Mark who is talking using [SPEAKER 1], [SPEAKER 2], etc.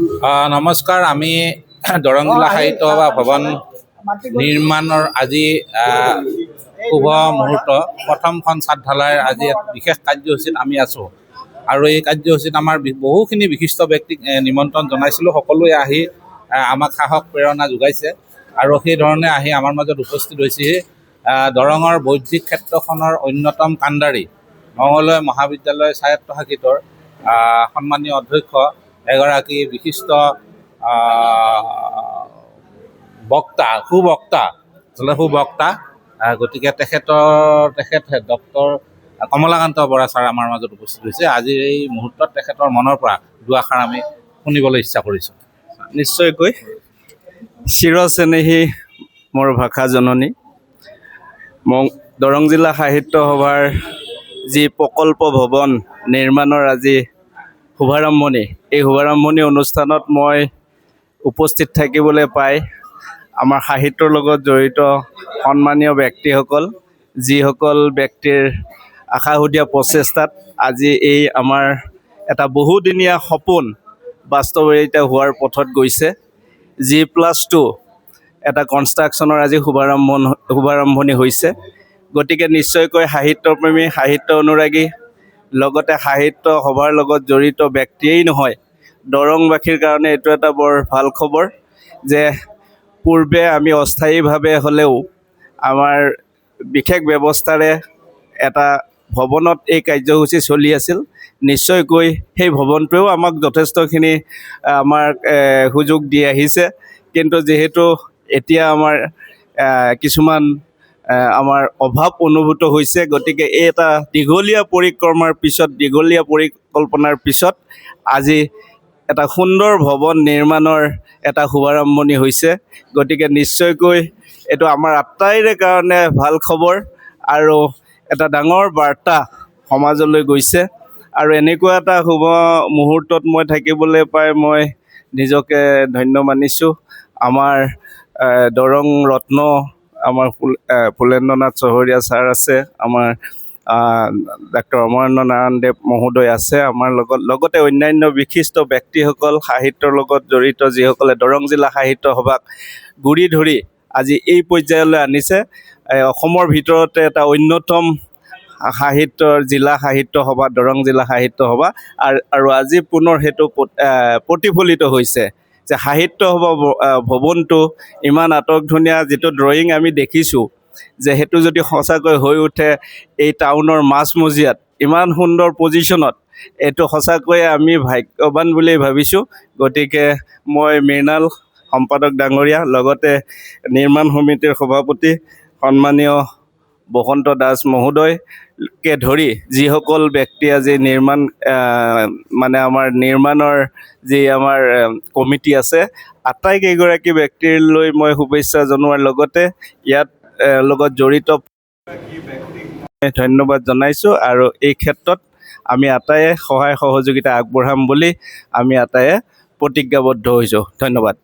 [SPEAKER 1] নমস্কাৰ। আমি দৰং জিলা সাহিত্য সভা ভৱন নিৰ্মাণৰ আজি শুভ মুহূৰ্ত প্ৰথমখন ছাদ ঢালাইৰ আজি এক বিশেষ কাৰ্যসূচীত আমি আছোঁ আৰু এই কাৰ্যসূচীত আমাৰ বহুখিনি বিশিষ্ট ব্যক্তিক নিমন্ত্ৰণ জনাইছিলোঁ। সকলোৱে আহি আমাক সাহস প্ৰেৰণা যোগাইছে আৰু সেইধৰণে আহি আমাৰ মাজত উপস্থিত হৈছেহি দৰঙৰ বৌদ্ধিক ক্ষেত্ৰখনৰ অন্যতম কাণ্ডাৰী মঙলদৈ মহাবিদ্যালয় স্বায়ত্তশাসিতৰ সন্মানীয় অধ্যক্ষ এগৰাকী বিশিষ্ট সুবক্তা গতিকে তেখেত ডক্টৰ কমলাকান্ত বৰা ছাৰ আমাৰ মাজত উপস্থিত হৈছে। আজিৰ এই মুহূৰ্তত তেখেতৰ মনৰ পৰা দুআষাৰ আমি শুনিবলৈ ইচ্ছা কৰিছোঁ।
[SPEAKER 2] নিশ্চয়কৈ চিৰচেনেহী মোৰ ভাষা জননী দৰং জিলা সাহিত্য সভাৰ যি প্ৰকল্প ভৱন নিৰ্মাণৰ আজি শুভাৰম্ভণি, এই শুভাৰম্ভণি অনুষ্ঠানত মই উপস্থিত থাকিবলৈ পাই আমাৰ সাহিত্যৰ লগত জড়িত সন্মানীয় ব্যক্তিসকল, যিসকল ব্যক্তিৰ আশাসুধীয়া প্ৰচেষ্টাত আজি এই আমাৰ এটা বহুদিনীয়া সপোন বাস্তৱায়িত হোৱাৰ পথত গৈছে। G+2 এটা কনষ্ট্ৰাকশ্যনৰ আজি শুভাৰম্ভণি হৈছে। গতিকে নিশ্চয়কৈ সাহিত্যপ্ৰেমী, সাহিত্য অনুৰাগী, লগতে সাহিত্য সভাৰ লগত জড়িত ব্যক্তিয়েই নহয়, দৰংবাসীৰ কাৰণে এইটো এটা বৰ ভাল খবৰ যে পূৰ্বে আমি অস্থায়ীভাৱে হ'লেও আমাৰ বিশেষ ব্যৱস্থাৰে এটা ভৱনত এই কাৰ্যসূচী চলি আছিল। নিশ্চয়কৈ সেই ভৱনটোৱেও আমাক যথেষ্টখিনি সুযোগ দি আহিছে, কিন্তু যিহেতু এতিয়া আমাৰ কিছুমান আমাৰ অভাৱ অনুভূত হৈছে, গতিকে এই এটা দীঘলীয়া পৰিকল্পনাৰ পিছত আজি এটা সুন্দৰ ভৱন নিৰ্মাণৰ এটা শুভাৰম্ভণি হৈছে। গতিকে নিশ্চয়কৈ এইটো আমাৰ আটাইৰে কাৰণে ভাল খবৰ আৰু এটা ডাঙৰ বাৰ্তা সমাজলৈ গৈছে। আৰু এনেকুৱা এটা শুভ মুহূৰ্তত মই থাকিবলৈ পাই মই নিজকে ধন্য মানিছোঁ। আমাৰ দৰং ৰত্ন আমাৰ ফুলেন্দ্ৰনাথ চহৰীয়া ছাৰ আছে, আমাৰ ডাক্টৰ অমৰেন্দ্ৰ নাৰায়ণ দেৱ মহোদয় আছে আমাৰ লগতে অন্যান্য বিশিষ্ট ব্যক্তিসকল, সাহিত্যৰ লগত জড়িত যিসকলে দৰং জিলা সাহিত্য সভাক গুৰি ধৰি আজি এই পৰ্যায়লৈ আনিছে। অসমৰ ভিতৰতে এটা অন্যতম জিলা সাহিত্য সভা দৰং জিলা সাহিত্য সভা, আৰু আজি পুনৰ সেইটো প্ৰতিফলিত হৈছে যে সাহিত্য সভা ভৱনটো ইমান আটকধুনীয়া, যিটো ড্ৰয়িং আমি দেখিছোঁ যে সেইটো যদি সঁচাকৈ হৈ উঠে এই টাউনৰ মাজমজিয়াত ইমান সুন্দৰ পজিশ্যনত, এইটো সঁচাকৈয়ে আমি ভাগ্যৱান বুলি ভাবিছোঁ। গতিকে মই মৃণাল সম্পাদক ডাঙৰীয়া, লগতে নিৰ্মাণ সমিতিৰ সভাপতি সন্মানীয় বসন্ত দাস মহোদয়কে ধৰি যিসকল ব্যক্তি আজি আমাৰ নিৰ্মাণৰ যি আমাৰ কমিটি আছে, আটাইকেইগৰাকী ব্যক্তিলৈ মই শুভেচ্ছা জনোৱাৰ লগতে ইয়াত লগত জড়িত ধন্যবাদ জনাইছোঁ। আৰু এই ক্ষেত্ৰত আমি আটাইয়ে সহায় সহযোগিতা আগবঢ়াম বুলি আমি আটাইয়ে প্ৰতিজ্ঞাবদ্ধ হৈছোঁ। ধন্যবাদ।